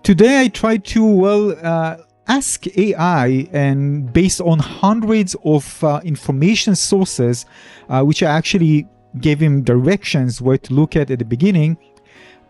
Today I tried to, ask AI, and based on hundreds of information sources, which I actually gave him directions where to look at the beginning,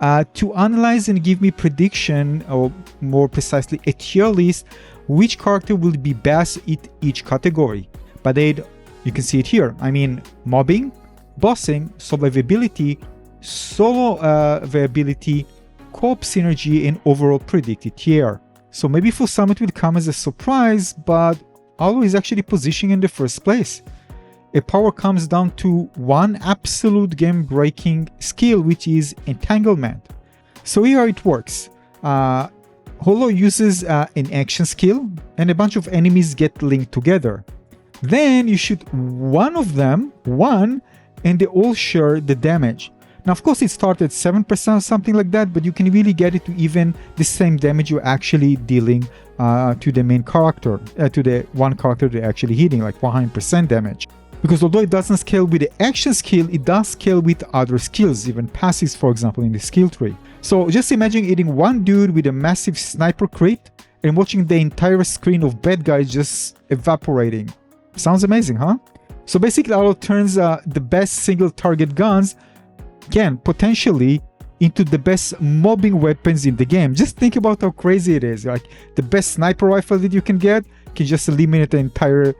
to analyze and give me prediction, or more precisely a tier list, which character will be best in each category. But you can see it here. I mean, mobbing, bossing, survivability, solo viability, co-op synergy, and overall predicted tier. So maybe for some it will come as a surprise, but Harlowe is actually positioning in the first place. A power comes down to one absolute game-breaking skill, which is entanglement. So here it works. Harlowe uses an action skill, and a bunch of enemies get linked together. Then you shoot one of them, and they all share the damage. Now, of course, it started at 7% or something like that, but you can really get it to even the same damage you're actually dealing to the main character, to the one character they're actually hitting, like 100% damage. Because although it doesn't scale with the action skill, it does scale with other skills, even passives, for example, in the skill tree. So just imagine hitting one dude with a massive sniper crit and watching the entire screen of bad guys just evaporating. Sounds amazing, huh? So basically, Harlowe turns the best single target guns, again, potentially, into the best mobbing weapons in the game. Just think about how crazy it is. Like, the best sniper rifle that you can get can just eliminate the entire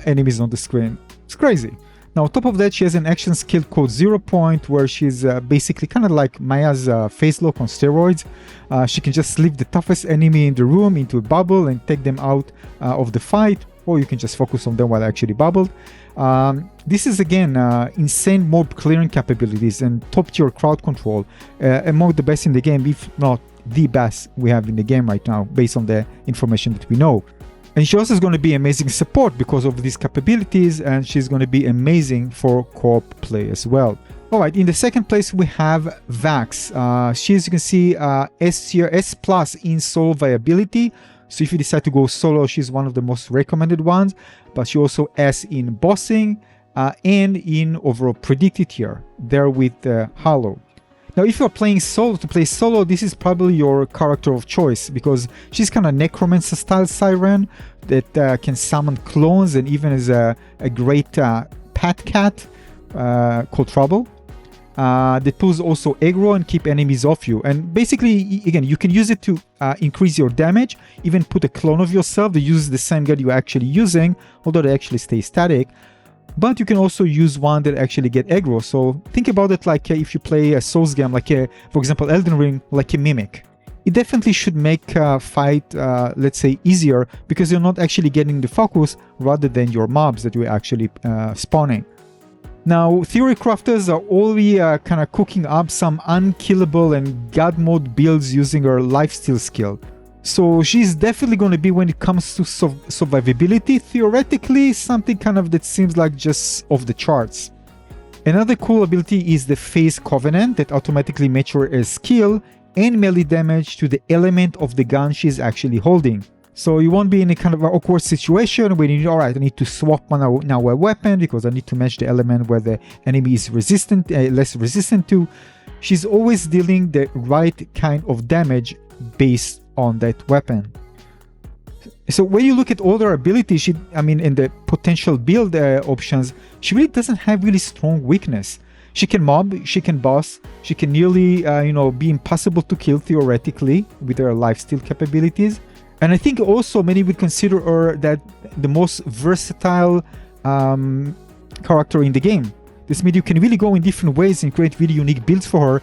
enemies on the screen. It's crazy. Now, on top of that, she has an action skill called 0 Point, where she's basically kind of like Maya's phase lock on steroids. She can just leave the toughest enemy in the room into a bubble and take them out of the fight, or you can just focus on them while actually bubbled. This is again insane mob clearing capabilities and top tier crowd control, among the best in the game, if not the best we have in the game right now, based on the information that we know. And she also is going to be amazing support because of these capabilities, and she's going to be amazing for co-op play as well. Alright, in the second place we have Vax. She, as you can see, S tier, S plus in solo viability. So if you decide to go solo, she's one of the most recommended ones, but she also S in bossing and in overall predicted tier, there with Harlowe. Now, if you're playing solo, to play solo, this is probably your character of choice, because she's kind of necromancer style siren that can summon clones, and even is a great pet cat called Trouble. That pulls also aggro and keep enemies off you. And basically, again, you can use it to increase your damage, even put a clone of yourself that uses the same gun you're actually using, although they actually stay static. But you can also use one that actually get aggro. So think about it like if you play a Souls game, like for example Elden Ring, like a Mimic. It definitely should make fight, let's say, easier, because you're not actually getting the focus rather than your mobs that you're actually spawning. Now, theory crafters are already kind of cooking up some unkillable and god mode builds using her lifesteal skill. So she's definitely going to be, when it comes to survivability, theoretically something kind of that seems like just off the charts. Another cool ability is the Phase Covenant that automatically matches her skill and melee damage to the element of the gun she's actually holding. So you won't be in a kind of an awkward situation where you need, alright, I need to swap now a weapon because I need to match the element where the enemy is resistant, less resistant to. She's always dealing the right kind of damage based on that weapon. So when you look at all her abilities, in the potential build options, she really doesn't have really strong weakness. She can mob, she can boss, she can nearly, be impossible to kill theoretically with her lifesteal capabilities. And I think also many would consider her that the most versatile character in the game. This means you can really go in different ways and create really unique builds for her.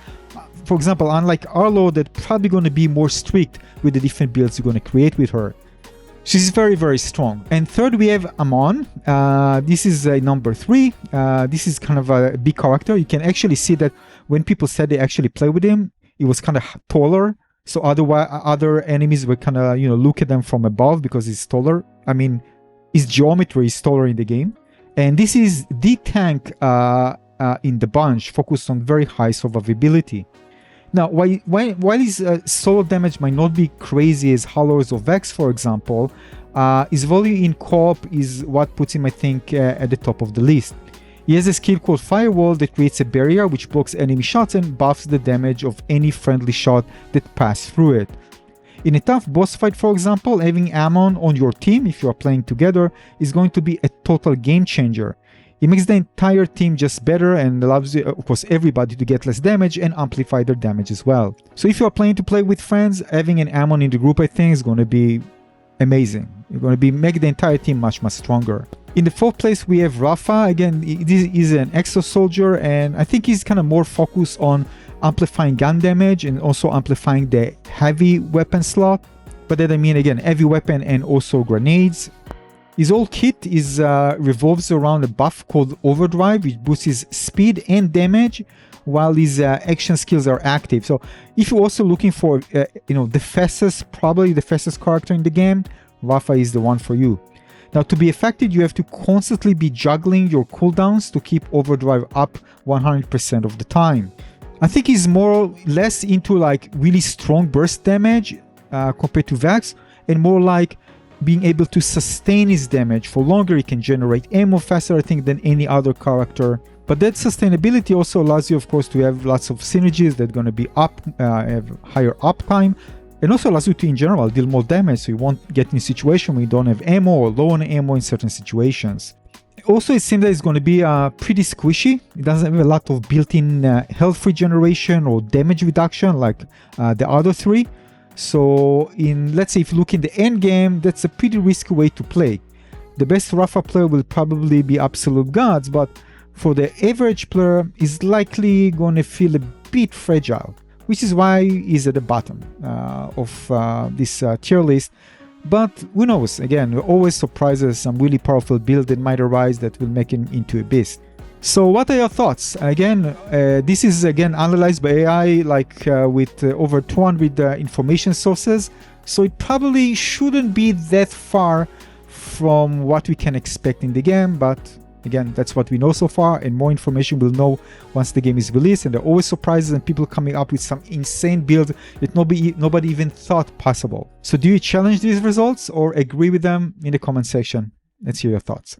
For example, unlike Harlowe, that's probably going to be more strict with the different builds you're going to create with her. She's very, very strong. And third, we have Amon. This is number 3. This is kind of a big character. You can actually see that when people said they actually play with him, he was kind of taller. So other enemies would kind of, look at them from above because he's taller. His geometry is taller in the game. And this is the tank in the bunch, focused on very high survivability. Now, while his solo damage might not be crazy as Harlowe's or Vex, for example, his value in co-op is what puts him, I think, at the top of the list. He has a skill called Firewall that creates a barrier which blocks enemy shots and buffs the damage of any friendly shot that passes through it. In a tough boss fight, for example, having Amon on your team, if you are playing together, is going to be a total game changer. It makes the entire team just better and allows, of course, everybody to get less damage and amplify their damage as well. So if you are planning to play with friends, having an Amon in the group, I think, is going to be amazing. You're going to make the entire team much, much stronger. In the 4th place, we have Rafa. Again, this is an exo soldier, and I think he's kind of more focused on amplifying gun damage and also amplifying the heavy weapon slot. But that I mean, again, heavy weapon and also grenades. His whole kit revolves around a buff called Overdrive, which boosts his speed and damage while his action skills are active. So if you're also looking for, probably the fastest character in the game, Rafa is the one for you. Now, to be effective, you have to constantly be juggling your cooldowns to keep Overdrive up 100% of the time. I think he's more or less into like really strong burst damage compared to Vex, and more like being able to sustain his damage for longer. He can generate ammo faster, I think, than any other character. But that sustainability also allows you, of course, to have lots of synergies that are going to be have higher uptime, and also allows you to, in general, deal more damage, so you won't get in a situation where you don't have ammo or low on ammo in certain situations. Also, it seems that it's going to be pretty squishy. It doesn't have a lot of built-in health regeneration or damage reduction like the other 3. So let's say if you look in the end game, that's a pretty risky way to play. The best Rafa player will probably be absolute gods, but for the average player, is likely going to feel a bit fragile, which is why he's at the bottom of this tier list. But who knows? Again, always surprises, some really powerful build that might arise that will make him into a beast. So what are your thoughts? Again, this is again analyzed by AI with over 200 information sources. So it probably shouldn't be that far from what we can expect in the game. But again, that's what we know so far, and more information we'll know once the game is released. And there are always surprises and people coming up with some insane build that nobody even thought possible. So do you challenge these results or agree with them in the comment section? Let's hear your thoughts.